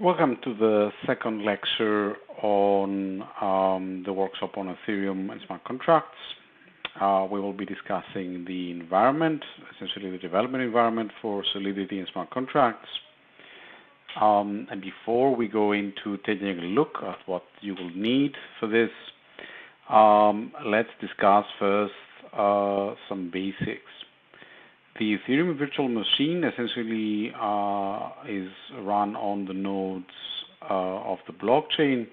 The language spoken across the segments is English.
Welcome to the second lecture on the workshop on Ethereum and smart contracts. We will be discussing the environment, essentially the development environment for Solidity and smart contracts. And before we go into taking a look at what you will need for this, let's discuss first some basics. The Ethereum virtual machine essentially is run on the nodes of the blockchain,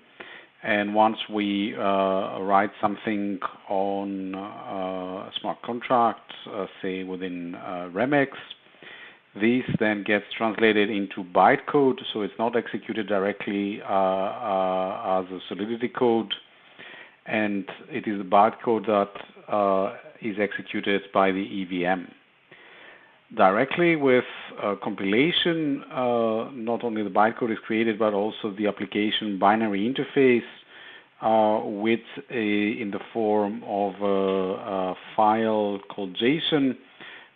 and once we write something on a smart contract, say within Remix, this then gets translated into bytecode, so it's not executed directly as a Solidity code, and it is the bytecode that is executed by the EVM. Directly with compilation, not only the bytecode is created, but also the application binary interface, in the form of a file called JSON.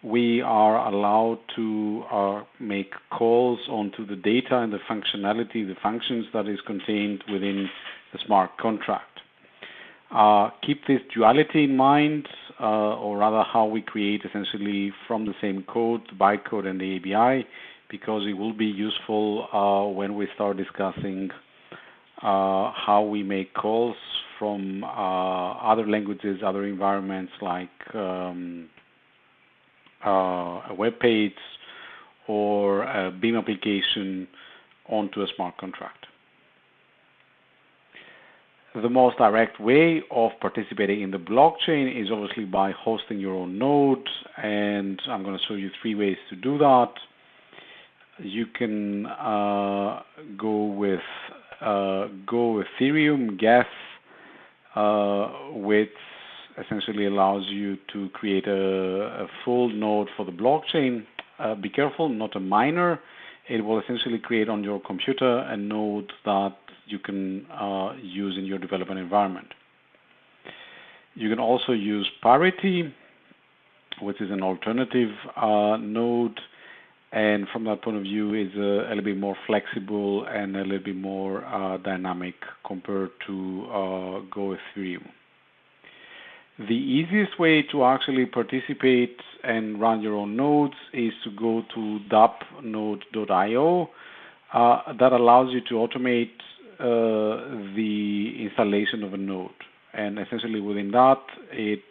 We are allowed to make calls onto the data and the functionality, the functions that is contained within the smart contract. Keep this duality in mind, or rather how we create essentially from the same code, the bytecode and the ABI, because it will be useful when we start discussing how we make calls from other languages, other environments like a web page or a Beam application onto a smart contract. The most direct way of participating in the blockchain is obviously by hosting your own node, and I'm going to show you 3 ways to do that. You can go with Go Ethereum Guess, which essentially allows you to create a full node for the blockchain. Be careful, not a miner. It will essentially create on your computer a node that you can use in your development environment. You can also use Parity, which is an alternative node, and from that point of view is a little bit more flexible and a little bit more dynamic compared to Go Ethereum. The easiest way to actually participate and run your own nodes is to go to dapnode.io. That allows you to automate the installation of a node, and essentially within that it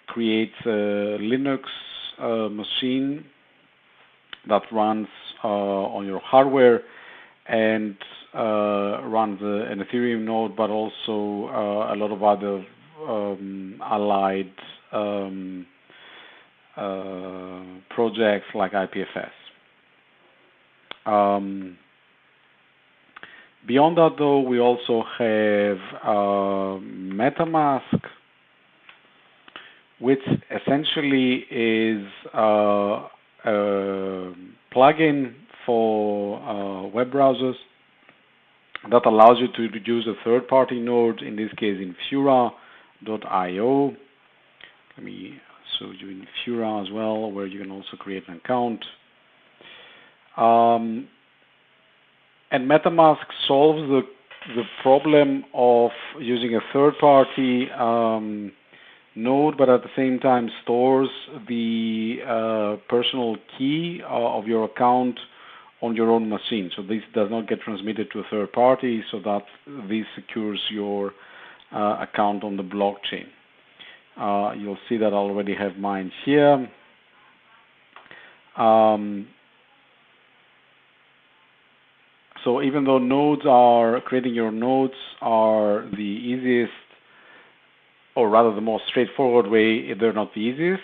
creates a Linux machine that runs on your hardware and runs an Ethereum node, but also a lot of other allied projects like IPFS. Beyond that, though, we also have Metamask, which essentially is a plugin for web browsers that allows you to use a third-party node, in this case Infura.io. Let me show you Infura as well, where you can also create an account. And Metamask solves the problem of using a third-party node, but at the same time stores the personal key of your account on your own machine. So this does not get transmitted to a third party, so that this secures your account on the blockchain. You'll see that I already have mine here. So even though creating your nodes are the easiest, or rather the most straightforward way, they're not the easiest,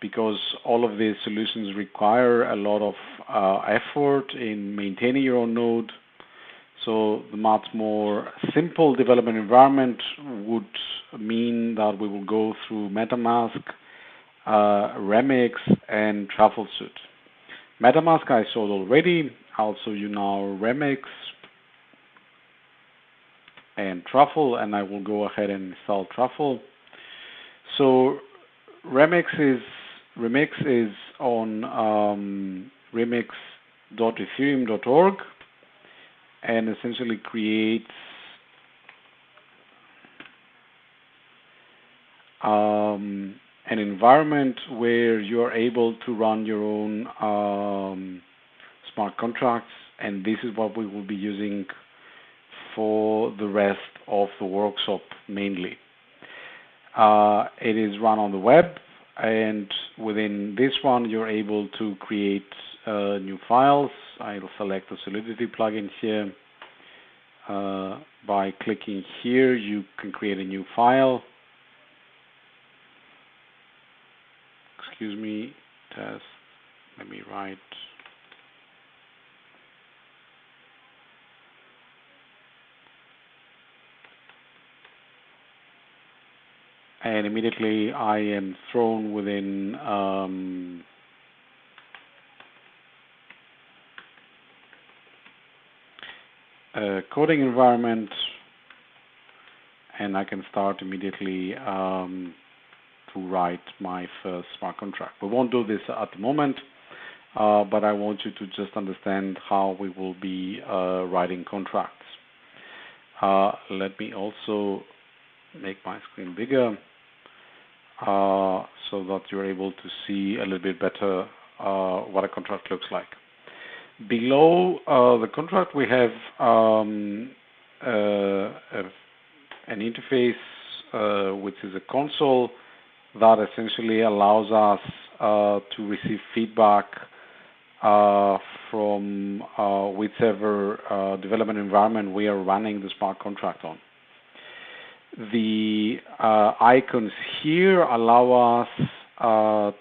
because all of these solutions require a lot of effort in maintaining your own node. So the much more simple development environment would mean that we will go through Metamask, Remix, and Truffle suite. Metamask I showed already. I'll show you now Remix and Truffle, and I will go ahead and install Truffle. So Remix is on Remix .ethereum.org and essentially creates an environment where you are able to run your own smart contracts, and this is what we will be using for the rest of the workshop mainly. It is run on the web, and within this one you're able to create new files. I'll select the Solidity plugin here. By clicking here you can create a new file. Excuse me, test, let me write. And immediately I am thrown within a coding environment, and I can start immediately to write my first smart contract. We won't do this at the moment, but I want you to just understand how we will be writing contracts. Let me also make my screen bigger so that you're able to see a little bit better what a contract looks like. Below the contract we have an interface which is a console that essentially allows us to receive feedback from whichever development environment we are running the smart contract on. The icons here allow us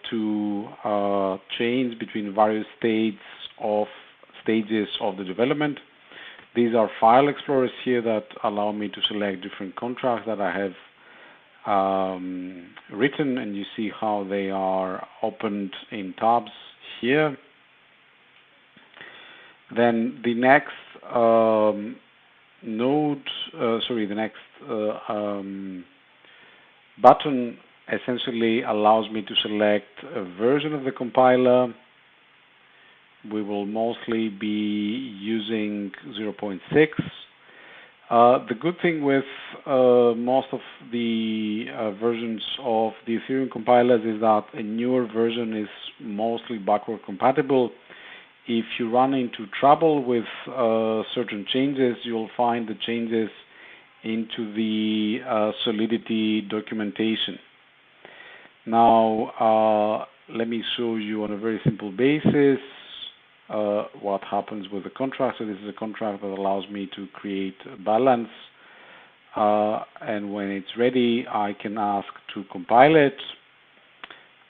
to change between various stages of the development. These are file explorers here that allow me to select different contracts that I have written, and you see how they are opened in tabs here. Then the next button essentially allows me to select a version of the compiler. We will mostly be using 0.6. The good thing with most of the versions of the Ethereum compilers is that a newer version is mostly backward compatible. If you run into trouble with certain changes, you'll find the changes into the Solidity documentation. Now, let me show you on a very simple basis what happens with the contract. So this is a contract that allows me to create a balance, and when it's ready, I can ask to compile it.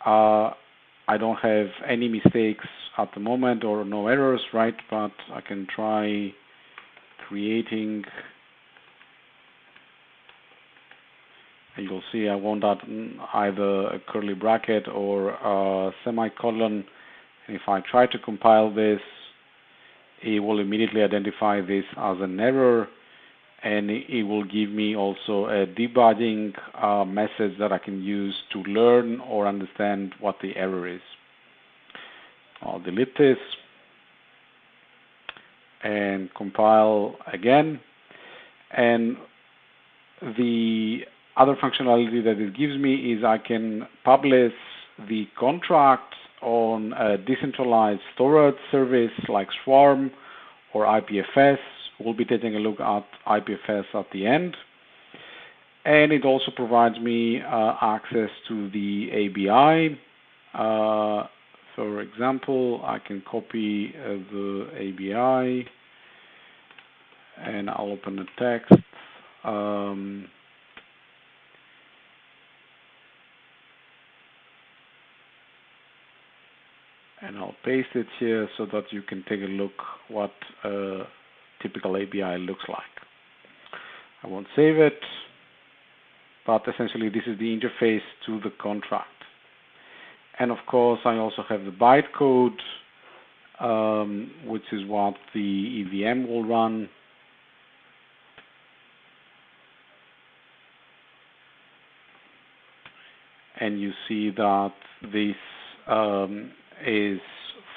I don't have any mistakes at the moment or no errors, right? But I can try creating, and you'll see I won't add either a curly bracket or a semicolon. And if I try to compile this, it will immediately identify this as an error, and it will give me also a debugging message that I can use to learn or understand what the error is. I'll delete this and compile again. And the other functionality that it gives me is I can publish the contract on a decentralized storage service like Swarm or IPFS. We'll be taking a look at IPFS at the end. And it also provides me access to the ABI. For example, I can copy the ABI and I'll open the text. And I'll paste it here so that you can take a look what a typical ABI looks like. I won't save it, but essentially this is the interface to the contract. And of course I also have the bytecode, which is what the EVM will run. And you see that this is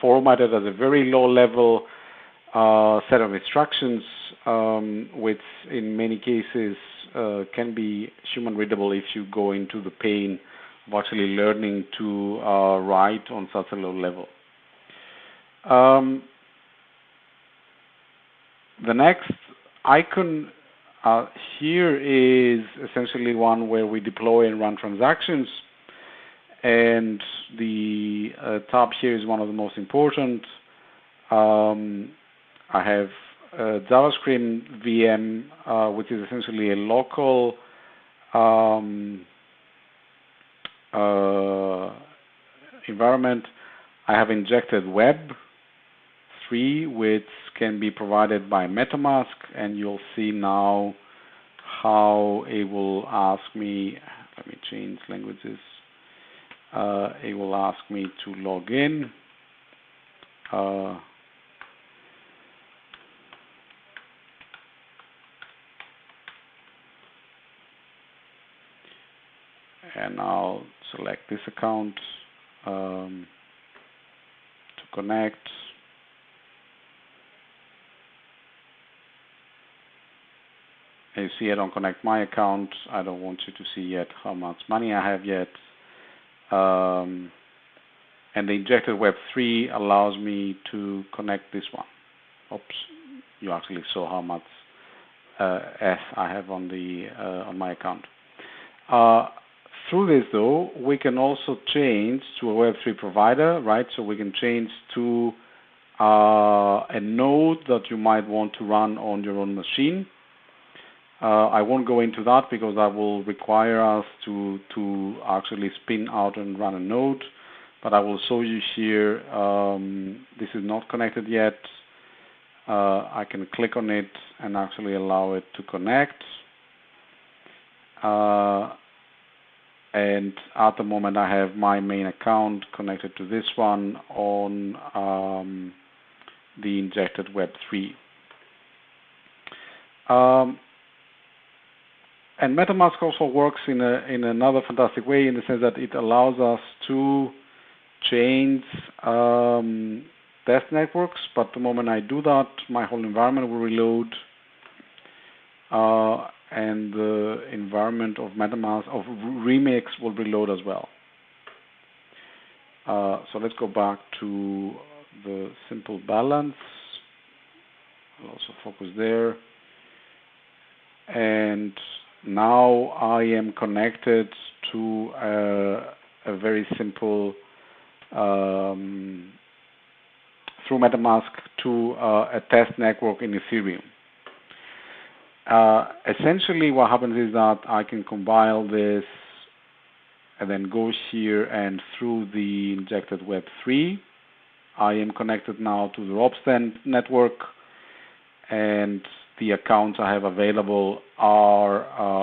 formatted as a very low-level set of instructions, which in many cases can be human readable if you go into the pain of actually learning to write on such a low level. The next icon here is essentially one where we deploy and run transactions, and the tab here is one of the most important. I have a JavaScript VM, which is essentially a local environment. I have injected Web3, which can be provided by Metamask, and you'll see now how it will ask me, let me change languages, it will ask me to log in. And I'll select this account to connect. And you see I don't connect my account. I don't want you to see yet how much money I have yet. And the injected Web3 allows me to connect this one. Oops, you actually saw how much S I have on the on my account. Through this, though, we can also change to a Web3 provider, right? So we can change to a node that you might want to run on your own machine. I won't go into that because that will require us to actually spin out and run a node. But I will show you here, this is not connected yet. I can click on it and actually allow it to connect. And at the moment I have my main account connected to this one on the injected Web3. And Metamask also works in another fantastic way, in the sense that it allows us to change test networks, but the moment I do that, my whole environment will reload, and the environment of Metamask, of Remix, will reload as well. So let's go back to the simple balance. I'll also focus there. And now I am connected to a very simple, through Metamask, to a test network in Ethereum. Essentially what happens is that I can compile this and then go here, and through the injected Web3, I am connected now to the Robston network, and the accounts I have available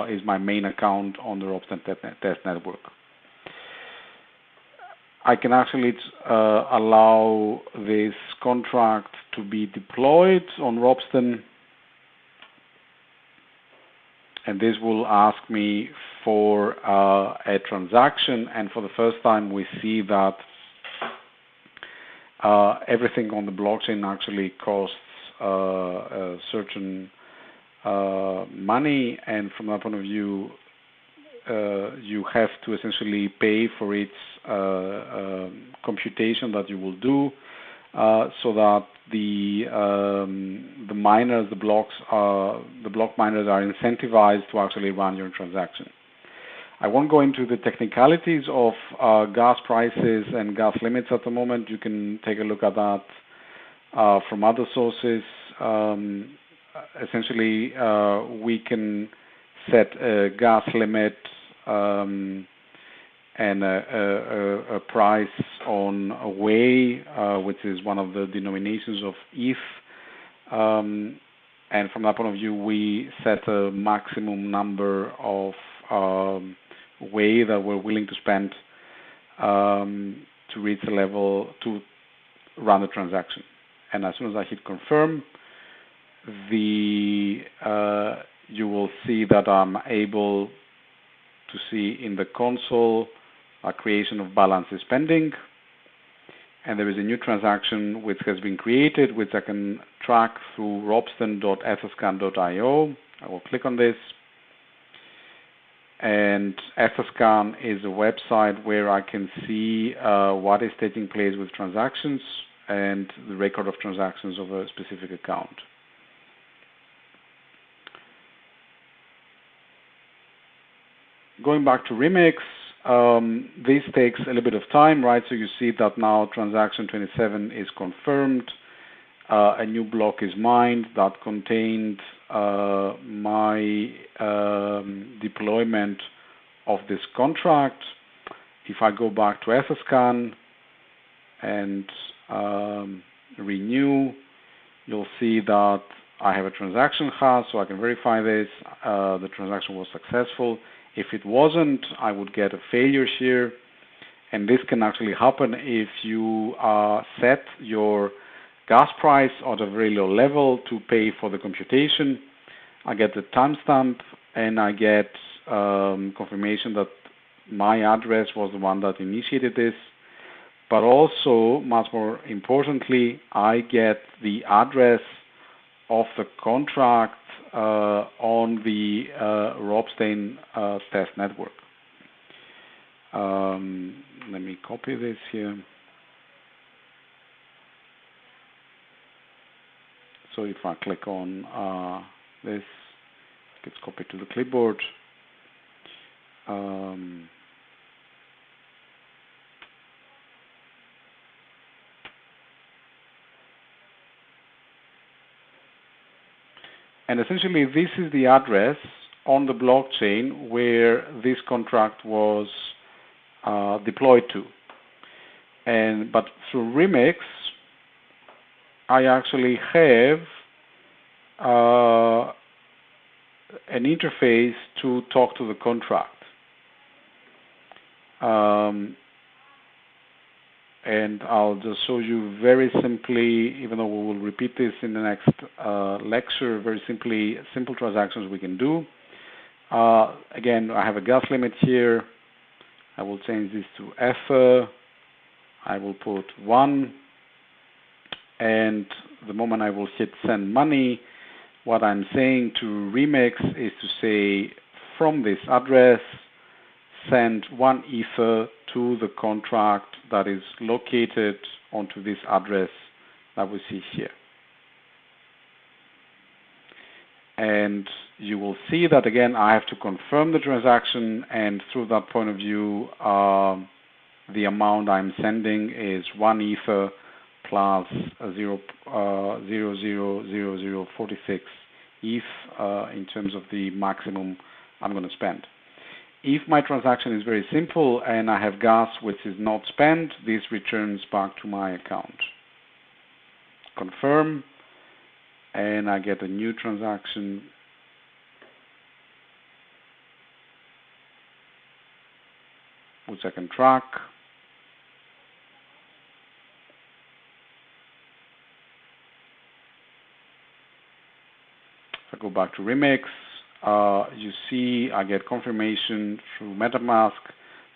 is my main account on the Robston test network. I can actually allow this contract to be deployed on Robston, and this will ask me for a transaction, and for the first time we see that everything on the blockchain actually costs a certain money, and from that point of view you have to essentially pay for its computation that you will do, so that the miners, the block miners, are incentivized to actually run your transaction. I won't go into the technicalities of gas prices and gas limits at the moment. You can take a look at that from other sources. Essentially, we can set a gas limit and a price on a way, which is one of the denominations of ETH. And from that point of view, we set a maximum number of way that we're willing to spend to reach a level to run the transaction. And as soon as I hit confirm, you will see that I'm able to see in the console a creation of balance is pending, and there is a new transaction which has been created, which I can track through robston.etherscan.io. I will click on this. And Etherscan is a website where I can see what is taking place with transactions and the record of transactions of a specific account. Going back to Remix, this takes a little bit of time, right? So you see that now transaction 27 is confirmed. A new block is mined that contained my deployment of this contract. If I go back to Etherscan and renew, you'll see that I have a transaction hash, so I can verify this. The transaction was successful. If it wasn't, I would get a failure here. And this can actually happen if you set your gas price at a very low level to pay for the computation. I get the timestamp and I get confirmation that my address was the one that initiated this. But also, much more importantly, I get the address of the contract on the Robston test network. Let me copy this here. So if I click on this, it gets copied to the clipboard. And essentially, this is the address on the blockchain where this contract was deployed to. But through Remix, I actually have an interface to talk to the contract. And I'll just show you very simply, even though we will repeat this in the next lecture, very simply, simple transactions we can do. Again, I have a gas limit here. I will change this to Ether. I will put 1. And the moment I will hit send money, what I'm saying to Remix is to say, from this address, send 1 Ether to the contract that is located onto this address that we see here. And you will see that again, I have to confirm the transaction, and through that point of view, the amount I'm sending is 1 Ether plus 0.000046 ETH in terms of the maximum I'm going to spend. If my transaction is very simple and I have gas which is not spent, this returns back to my account. Confirm, and I get a new transaction. Which I can track. If I go back to Remix, you see I get confirmation through Metamask,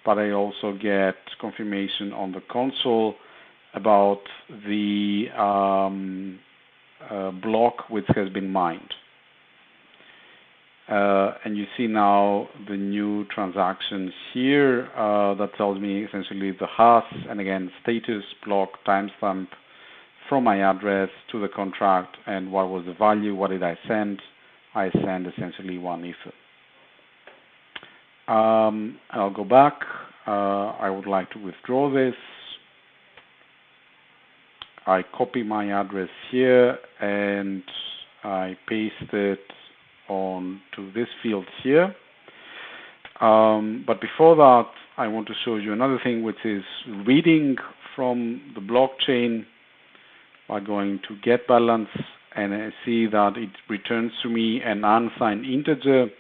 but I also get confirmation on the console about the block which has been mined. And you see now the new transactions here that tells me essentially the hash and again status, block, timestamp from my address to the contract and what was the value, what did I send. I send essentially 1 Ether. I'll go back. I would like to withdraw this. I copy my address here and I paste it onto this field here. But before that, I want to show you another thing, which is reading from the blockchain by going to get balance, and I see that it returns to me an unsigned integer,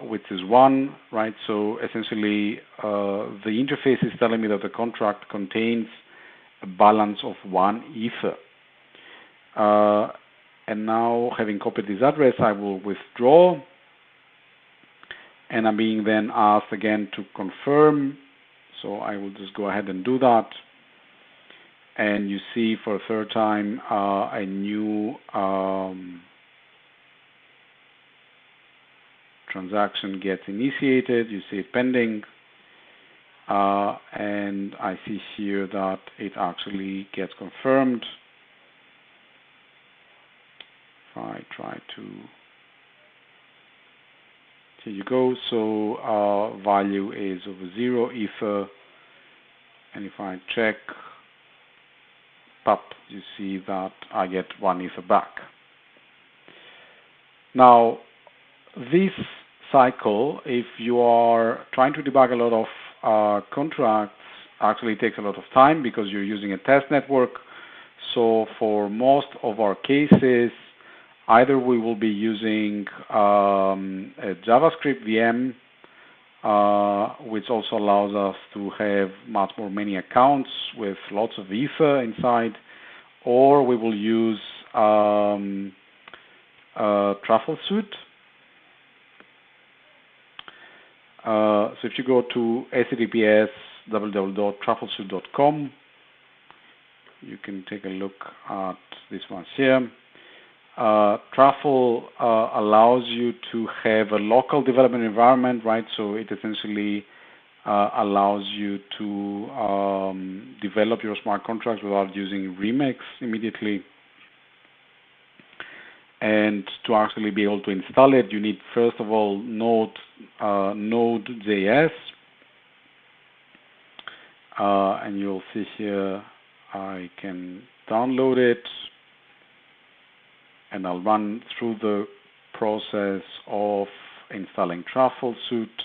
which is 1, right? So essentially, the interface is telling me that the contract contains a balance of 1 Ether. And now, having copied this address, I will withdraw, and I'm being then asked again to confirm. So I will just go ahead and do that. and you see for a third time a new transaction gets initiated. You see it pending, and I see here that it actually gets confirmed. If I try to, here you go. So value is over 0 Ether, and if I check, pop, you see that I get 1 Ether back. Now, this cycle, if you are trying to debug a lot of contracts, actually takes a lot of time because you're using a test network. So for most of our cases, either we will be using a JavaScript VM, which also allows us to have much more many accounts with lots of Ether inside, or we will use Truffle suite. So if you go to https://trufflesuite.com, you can take a look at this one here. Truffle allows you to have a local development environment, right? So it essentially allows you to develop your smart contracts without using Remix immediately. And to actually be able to install it, you need first of all Node.js, and you'll see here I can download it, and I'll run through the process of installing Truffle suite,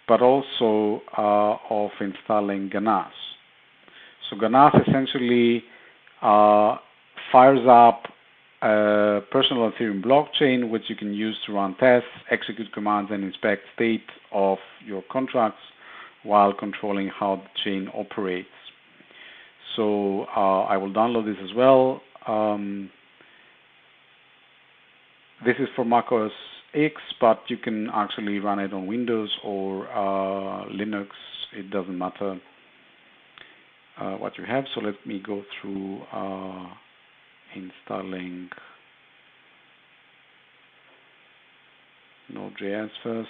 but also of installing Ganas. So Ganas essentially fires up a personal Ethereum blockchain, which you can use to run tests, execute commands, and inspect state of your contracts while controlling how the chain operates. So I will download this as well. This is for macOS X, but you can actually run it on Windows or Linux. It doesn't matter what you have. So let me go through installing Node.js first.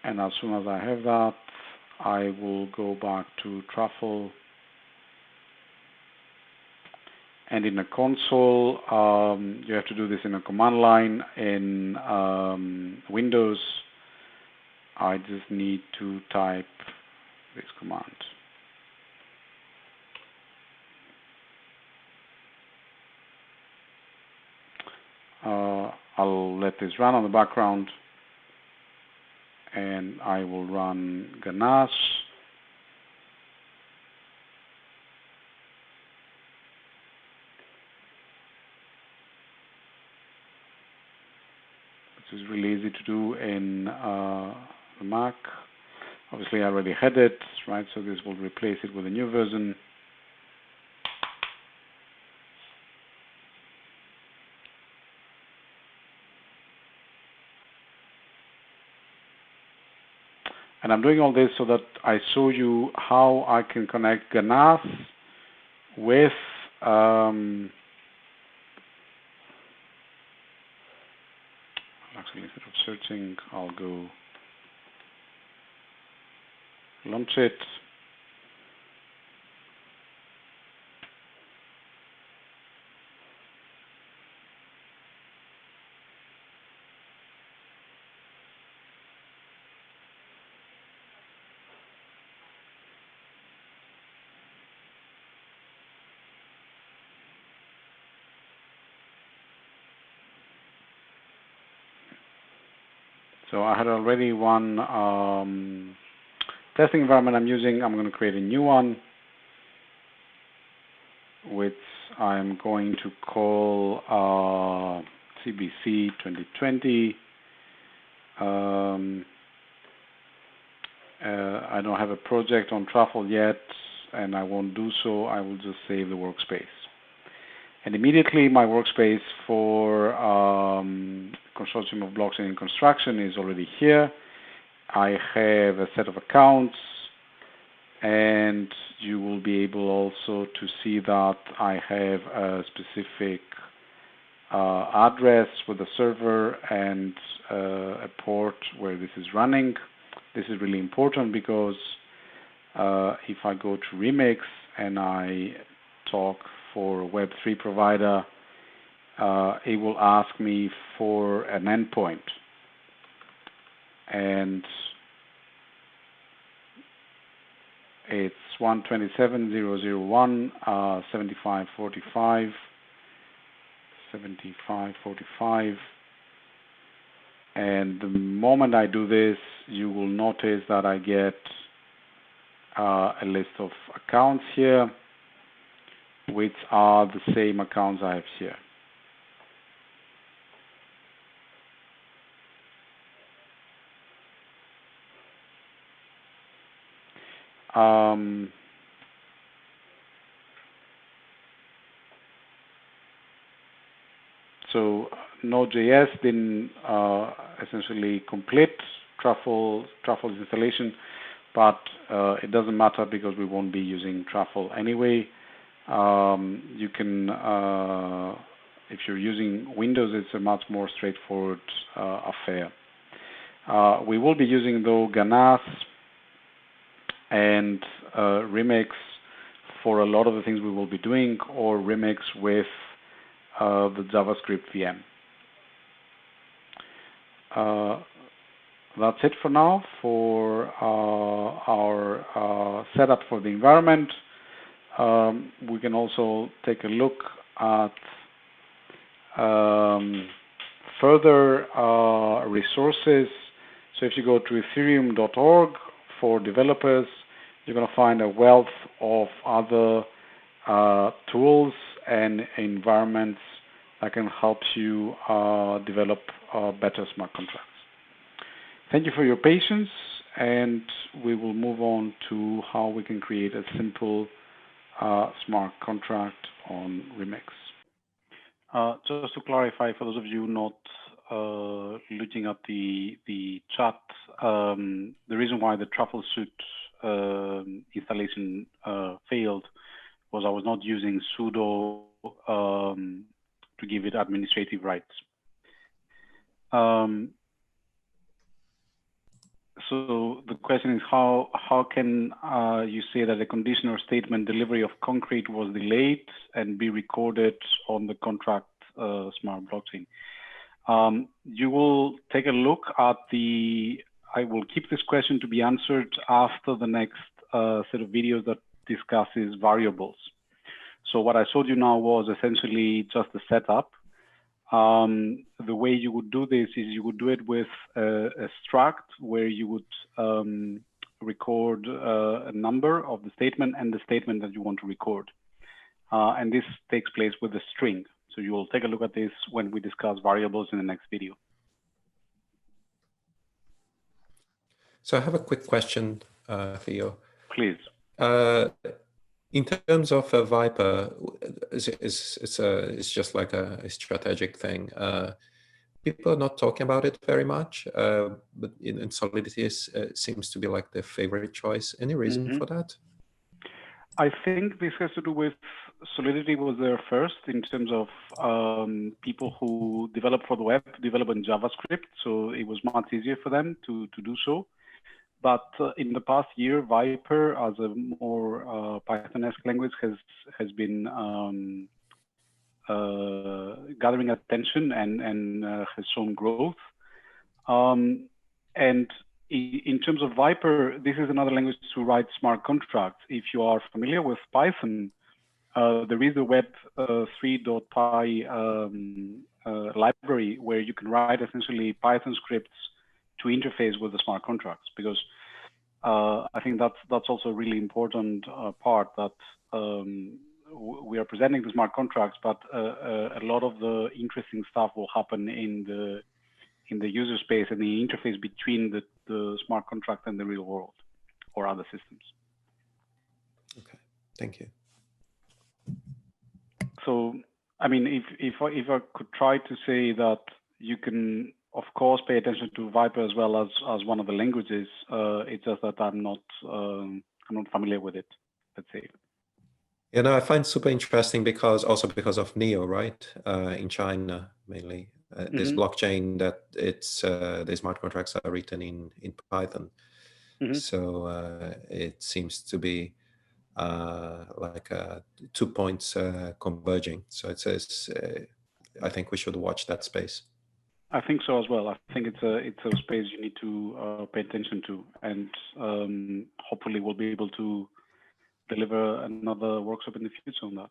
And as soon as I have that, I will go back to Truffle. And in the console, you have to do this in a command line. In Windows, I just need to type this command. I'll let this run on the background, and I will run Ganas. Which is really easy to do in the Mac. Obviously, I already had it, right? So this will replace it with a new version. And I'm doing all this so that I show you how I can connect Ganas with actually, instead of searching, I'll go launch it. So I had already one testing environment I'm using. I'm going to create a new one, which I'm going to call CBC2020. I don't have a project on Truffle yet, and I won't do so. I will just save the workspace. And immediately my workspace for Consortium of Blockchain in Construction is already here. I have a set of accounts, and you will be able also to see that I have a specific address with a server and a port where this is running. This is really important because if I go to Remix and I talk for a Web3 provider, it will ask me for an endpoint. And it's 127.0.0.1, 75.45, 75.45. And the moment I do this, you will notice that I get a list of accounts here, which are the same accounts I have here. So Node.js didn't essentially complete Truffle's installation, but it doesn't matter because we won't be using Truffle anyway. You can, if you're using Windows, it's a much more straightforward affair. We will be using though Ganas and Remix for a lot of the things we will be doing, or Remix with the JavaScript VM. That's it for now for our setup for the environment. We can also take a look at further resources. So if you go to ethereum.org for developers, you're going to find a wealth of other tools and environments that can help you develop better smart contracts. Thank you for your patience, and we will move on to how we can create a simple smart contract on Remix. Just to clarify, for those of you not looking at the chat, the reason why the Truffle suite installation failed was I was not using sudo to give it administrative rights. So the question is, how can you say that a condition or statement delivery of concrete was delayed and be recorded on the contract smart blockchain? You will take a look at I will keep this question to be answered after the next set of videos that discusses variables. So what I showed you now was essentially just the setup. The way you would do this is you would do it with a struct where you would record a number of the statement and the statement that you want to record. And this takes place with a string. So you will take a look at this when we discuss variables in the next video. So I have a quick question, Theo. Please. In terms of Viper, it's just like a strategic thing. People are not talking about it very much, but in Solidity seems to be like the favorite choice. Any reason for that? I think this has to do with Solidity was there first in terms of people who develop for the web, develop in JavaScript, so it was much easier for them to do so. But in the past year, Viper, as a more Python-esque language, has been gathering attention and has shown growth. And in terms of Viper, this is another language to write smart contracts. If you are familiar with Python, there is a web3.py library where you can write essentially Python scripts to interface with the smart contracts, because I think that's also a really important part, that we are presenting the smart contracts, but a lot of the interesting stuff will happen in the user space and the interface between the smart contract and the real world or other systems. Okay, thank you. So I mean, if I could try to say that you can, of course, pay attention to Viper as well as one of the languages. It's just that I'm not familiar with it. Let's say. You know, I find super interesting because of Neo, right? In China mainly, this blockchain that the smart contracts are written in Python. So it seems to be like 2 points converging. So it says, I think we should watch that space. I think so as well. I think it's a space you need to pay attention to, and hopefully we'll be able to deliver another workshop in the future on that.